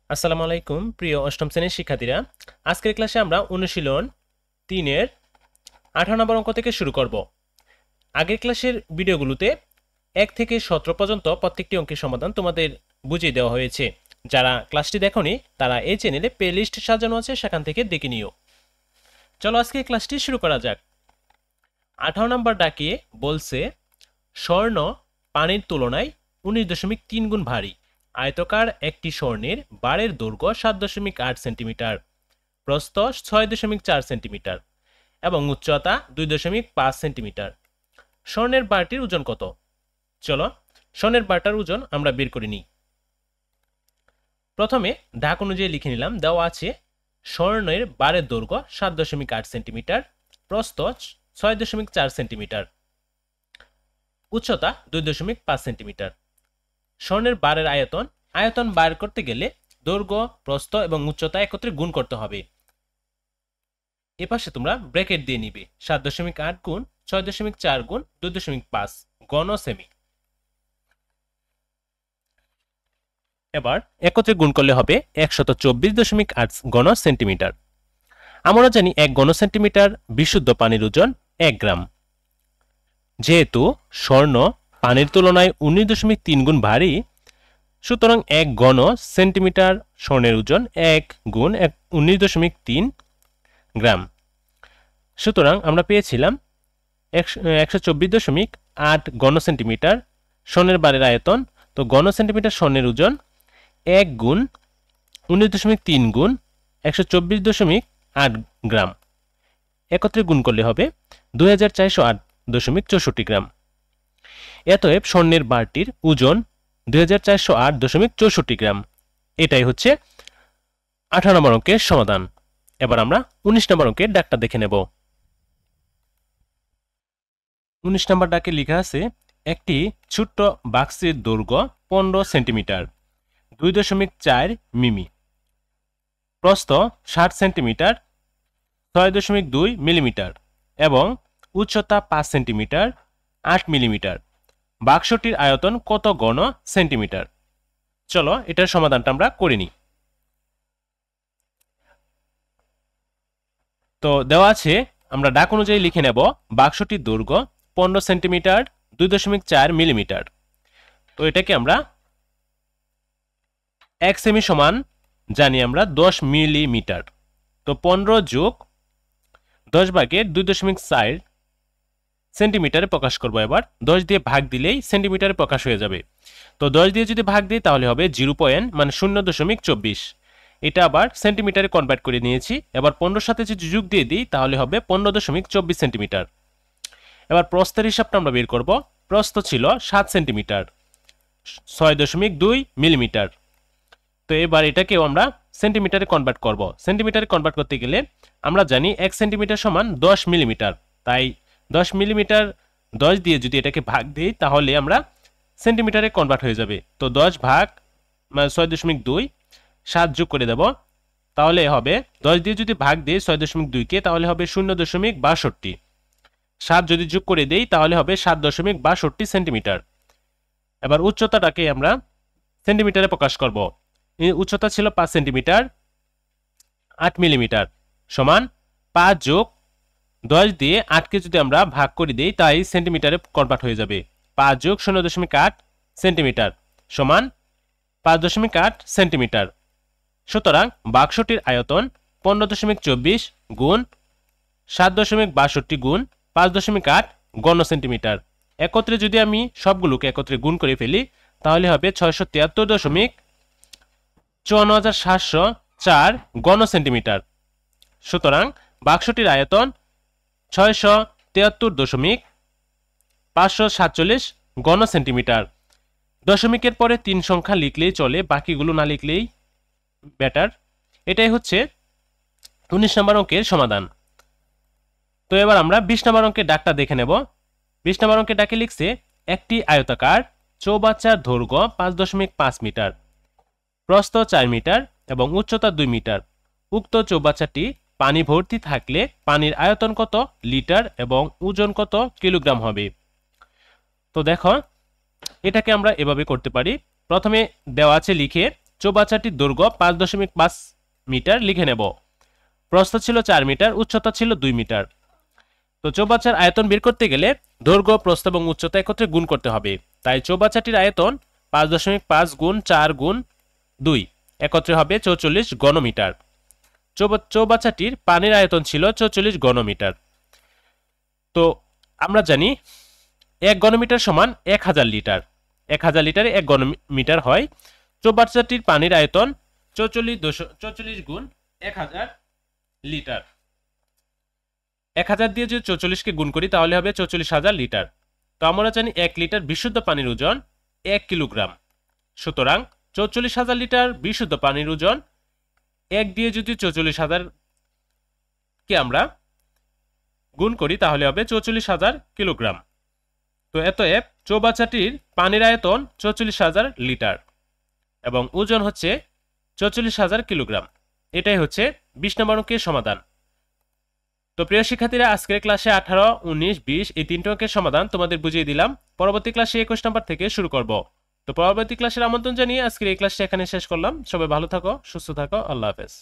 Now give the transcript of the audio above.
আসসালামু আলাইকুম প্রিয় অষ্টম শ্রেণীর শিক্ষার্থীরা। আজকের ক্লাসে আমরা অনুশীলন 3-এর 18 নম্বর অঙ্ক থেকে শুরু করব। আগের ক্লাসের ভিডিওগুলোতে 1 থেকে 17 পর্যন্ত প্রত্যেকটি অঙ্কের সমাধান তোমাদের বুঝিয়ে দেওয়া হয়েছে। যারা ক্লাসটি দেখোনি তারা এই চ্যানেলে প্লেলিস্ট সাজানো আছে, সেখান থেকে দেখে নিও। চলো আজকে ক্লাসটি শুরু করা যাক। 18 নম্বর ডাকিয়ে বলছে স্বর্ণ পানির তুলনায় 19.3 গুণ ভারী। আয়তকার একটি স্বর্ণের বারের দৈর্ঘ্য 7.8 সেন্টিমিটার, প্রস্থ 6.4 সেন্টিমিটার এবং উচ্চতা 2.5 সেন্টিমিটার। স্বর্ণের বারটির ওজন কত? চলো স্বর্ণের বারটার ওজন আমরা বের করে নিই। প্রথমে দাগ অনুযায়ী লিখে নিলাম। দেওয়া আছে স্বর্ণের বারের দৈর্ঘ্য 7.8 সেন্টিমিটার, প্রস্থ 6.4 সেন্টিমিটার, উচ্চতা 2.5 সেন্টিমিটার। স্বর্ণের বারের আয়তন বার করতে গেলে দৈর্ঘ্য, প্রস্থ এবং উচ্চতা একত্রে গুণ করতে হবে। এপাশে তোমরা ব্র্যাকেট দিয়ে নিবে। 7.8 গুণ 6.4 গুণ 2.5 ঘন সেমি। এবার একত্রে গুণ করলে হবে 124.8 ঘন সেন্টিমিটার। আমরা জানি 1 ঘন সেন্টিমিটার বিশুদ্ধ পানির ওজন 1 গ্রাম। যেহেতু স্বর্ণ পানির তুলনায় 19.3 গুণ ভারী, সুতরাং 1 ঘন সেন্টিমিটার স্বর্ণের ওজন 1 গুণ 19.3 গ্রাম। সুতরাং আমরা পেয়েছিলাম 124.8 ঘন সেন্টিমিটার স্বর্ণের বারের আয়তন। তো ঘন সেন্টিমিটার স্বর্ণের ওজন 1 গুণ 19.3 গুণ 124.8 গ্রাম। একত্রে গুণ করলে হবে 2408.64 গ্রাম। এতএব স্বর্ণের বারটির ওজন 2408.64 গ্রাম। এটাই হচ্ছে 18 নম্বর অঙ্কের সমাধান। এবার আমরা 19 নম্বর অঙ্কের দাগটা দেখে নেব। 19 নম্বর দাগে লেখা আছে একটি ছোট্ট বাক্সের দৈর্ঘ্য 15 সেন্টিমিটার, 2.4 মিমি, প্রস্থ 60 সেন্টিমিটার, 6.2 মিলিমিটার এবং উচ্চতা 5 সেন্টিমিটার, 8 মিলিমিটার। বাক্সটির আয়তন কত ঘন সেন্টিমিটার? চলো এটার সমাধানটা আমরা করে নিই। তো দেওয়া আছে, আমরা ডাক অনুযায়ী লিখে নেব। বাক্সটির দৈর্ঘ্য 15 সেন্টিমিটার, 2.4 মিলিমিটার। তো এটাকে আমরা 1 সেমি সমান জানি আমরা 10 মিলিমিটার। তো 15 যোগ 10 ভাগের 2.4 সেন্টিমিটারে প্রকাশ করব। এবার 10 দিয়ে ভাগ দিলেই সেন্টিমিটারে প্রকাশ হয়ে যাবে। তো 10 দিয়ে যদি ভাগ দিই তাহলে হবে 0 মানে 0.24। এটা আবার সেন্টিমিটারে কনভার্ট করে নিয়েছি। এবার 15 সাথে যদি যোগ দিয়ে দিই তাহলে হবে 15.24 সেন্টিমিটার। এবার প্রস্থের হিসাবটা আমরা বের করব। প্রস্থ ছিল 7 সেন্টিমিটার, 6.2 মিলিমিটার। তো এবার এটাকেও আমরা সেন্টিমিটারে কনভার্ট করব। সেন্টিমিটারে কনভার্ট করতে গেলে আমরা জানি 1 সেন্টিমিটার সমান 10 মিলিমিটার। তাই 10 মিলিমিটার 10 দিয়ে যদি এটাকে ভাগ দিই তাহলে আমরা সেন্টিমিটারে কনভার্ট হয়ে যাবে। তো 10 ভাগ 6.2, 7 যোগ করে দেব। তাহলে হবে 10 দিয়ে যদি ভাগ দিই 6.2-কে তাহলে হবে 0.62। 7 যদি যোগ করে দেই তাহলে হবে 7.62 সেন্টিমিটার। এবার উচ্চতাটাকে আমরা সেন্টিমিটারে প্রকাশ করব। উচ্চতা ছিল 5 সেন্টিমিটার, 8 মিলিমিটার সমান 5 যোগ 10 দিয়ে 8কে যদি আমরা ভাগ করে দিই তাই সেন্টিমিটারে কনভার্ট হয়ে যাবে। 5 যোগ 0.8 সেন্টিমিটার সমান 5.8 সেন্টিমিটার। সুতরাং বাক্সটির আয়তন 15.24 গুণ 7.62 গুণ 5.8 ঘন সেন্টিমিটার। একত্রে যদি আমি সবগুলোকে একত্রে গুণ করে ফেলি তাহলে হবে 673.54704 ঘন সেন্টিমিটার। সুতরাং বাক্সটির আয়তন 673.547 ঘন সেন্টিমিটার। দশমিকের পরে 3 সংখ্যা লিখলেই চলে, বাকিগুলো না লিখলেই বেটার। এটাই হচ্ছে 19 নম্বর অঙ্কের সমাধান। তো এবার আমরা 20 নম্বর অঙ্কের দাগটা দেখে নেব। 20 নম্বর অঙ্কের দাগে লিখছে একটি আয়তাকার চৌবাচ্চার দৈর্ঘ্য 5.5 মিটার, প্রস্থ 4 মিটার এবং উচ্চতা 2 মিটার। উক্ত চৌবাচ্চাটি পানি ভর্তি থাকলে পানির আয়তন কত লিটার এবং ওজন কত কিলোগ্রাম হবে? তো দেখো এটাকে আমরা এভাবে করতে পারি। প্রথমে দেওয়া আছে লিখে চৌবাচ্চাটির দৈর্ঘ্য 5.5 মিটার লিখে নেব। প্রস্থ ছিল 4 মিটার, উচ্চতা ছিল 2 মিটার। তো চৌবাচ্চার আয়তন বের করতে গেলে দৈর্ঘ্য, প্রস্থ এবং উচ্চতা একত্রে গুণ করতে হবে। তাই চৌবাচ্চাটির আয়তন 5.5 গুণ 4 গুণ 2 একত্রে হবে 44 ঘনমিটার। চৌবাচ্চাটির পানির আয়তন ছিল 44 ঘনমিটার। তো আমরা জানি 1 ঘনমিটার সমান 1000 লিটার। 1000 লিটারে 1 ঘনমিটার হয়। চৌবাচ্চাটির পানির আয়তন 44 গুণ 1000 লিটার। 1000 দিয়ে যদি 44কে গুণ করি তাহলে হবে 44,000 লিটার। তো আমরা জানি 1 লিটার বিশুদ্ধ পানির ওজন 1 কিলোগ্রাম। সুতরাং 44,000 লিটার বিশুদ্ধ পানির ওজন 1 দিয়ে যদি 44,000 কে আমরা গুণ করি তাহলে হবে 44,000 কিলোগ্রাম। তো এতএব চৌবাচ্চাটির পানির আয়তন 44,000 লিটার এবং ওজন হচ্ছে 44,000 কিলোগ্রাম। এটাই হচ্ছে 20 নম্বর অঙ্কের সমাধান। তো প্রিয় শিক্ষার্থীরা, আজকের ক্লাসে 18, 19, 20 এই 3টি অঙ্কের সমাধান তোমাদের বুঝিয়ে দিলাম। পরবর্তী ক্লাসে 21 নম্বর থেকে শুরু করব। তো পরবর্তী ক্লাসের আমন্ত্রণ জানিয়ে আজকের এই ক্লাসটা এখানে শেষ করলাম। সবাই ভালো থাকো, সুস্থ থাকো, আল্লাহ হাফেজ।